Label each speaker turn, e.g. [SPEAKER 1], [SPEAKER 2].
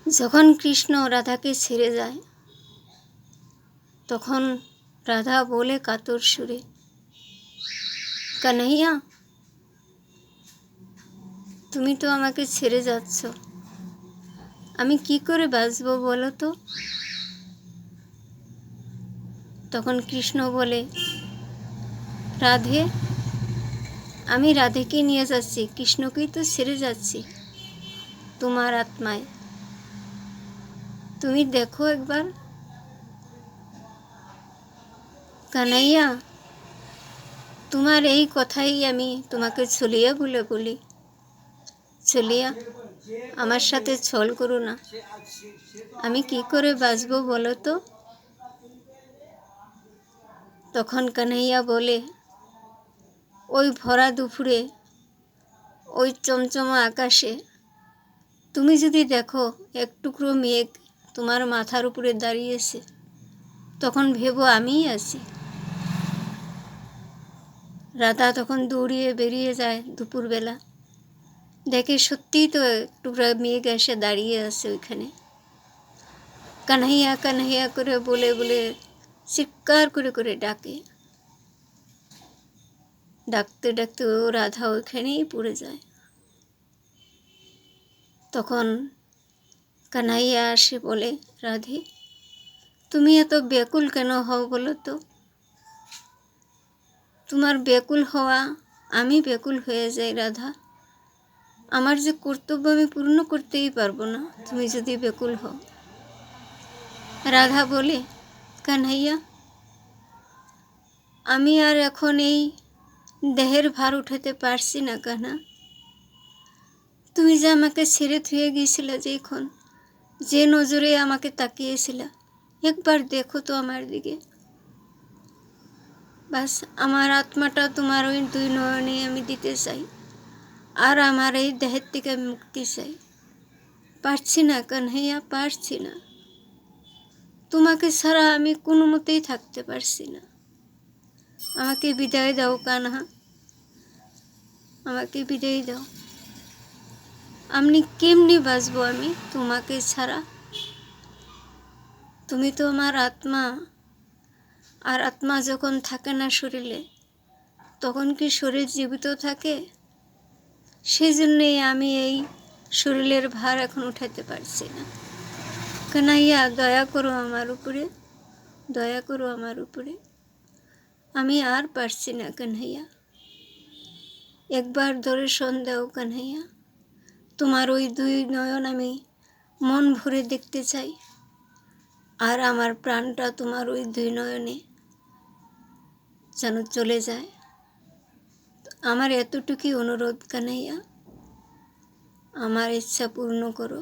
[SPEAKER 1] যখন কৃষ্ণ রাধাকে ছেড়ে যায় তখন রাধা বলে কাতর সুরে, কানাইয়া, তুমি তো আমাকে ছেড়ে যাচ্ছ, আমি কি করে বাঁচব বলো তো? তখন কৃষ্ণ বলে, রাধে, আমি রাধেকে নিয়ে যাচ্ছি, কৃষ্ণকেই তো ছেড়ে যাচ্ছি তোমার আত্মায়। তুমি দেখো একবার। কানাইয়া, তোমার এই কথাই আমি তোমাকে ছলিয়া বলে বলি, ছলিয়া, আমার সাথে ছল করো না, আমি কি করে বাঁচব বলো তো? তখন কানাইয়া বলে, ওই ভরা দুপুরে, ওই চমচমা আকাশে তুমি যদি দেখো এক টুকরো মেঘ তোমার মাথার উপরে দাঁড়িয়েছে, তখন ভেবো আমিই আছি। রাধা তখন দৌড়িয়ে বেরিয়ে যায় দুপুরবেলা, দেখে সত্যিই তো এক টুকরা মেঘ এসে দাঁড়িয়ে আছে ওইখানে। কানহাইয়া কানহাইয়া করে বলে বলে চিৎকার করে করে ডাকে। ডাকতে ডাকতে ও রাধা ওইখানেই পড়ে যায়। তখন কানহাইয়া আসে বলে, রাধে, তুমি এত ব্যাকুল কেন হও বলো তো? তোমার ব্যাকুল হওয়া আমি ব্যাকুল হয়ে যাই রাধা, আমার যে কর্তব্য আমি পূর্ণ করতেই পারবো না তুমি যদি ব্যাকুল হও। রাধা বলে, কানহাইয়া, আমি আর এখন এই দেহের ভার উঠাতে পারছি না কানা। তুমি যে আমাকে ছেড়ে থুয়ে গিয়েছিলে, যেখন যে নজরে আমাকে তাকিয়েছিলা, একবার দেখো তো আমার দিকে। বাস আমার আত্মাটা তোমার ওই দুই নয়নে আমি দিতে চাই, আর আমার এই দেহের থেকে মুক্তি চাই। পারছি না কানহাইয়া, পারছি না, তোমাকে ছাড়া আমি কোনো মতেই থাকতে পারছি না। আমাকে বিদায় দাও কানহা, আমাকে বিদায় দাও। আমি কেমনি বাঁচবো আমি তোমাকে ছাড়া? তুমি তো আমার আত্মা, আর আত্মা যখন থাকে না শরীরে, তখন কি শরীর জীবিত থাকে? সেই জন্যেই আমি এই শরীরের ভার এখন উঠাতে পারছি না। কানাইয়া, দয়া করো আমার উপরে, দয়া করো আমার উপরে, আমি আর পারছি না কানহাইয়া। একবার দর্শন দাও কানহাইয়া, তোমার ওই দুই নয়ন আমি মন ভরে দেখতে চাই, আর আমার প্রাণটা তোমার ওই দুই নয়নে যেন চলে যায়। আমার এতটুকুই অনুরোধ কানহাইয়া, আমার ইচ্ছা পূর্ণ করো।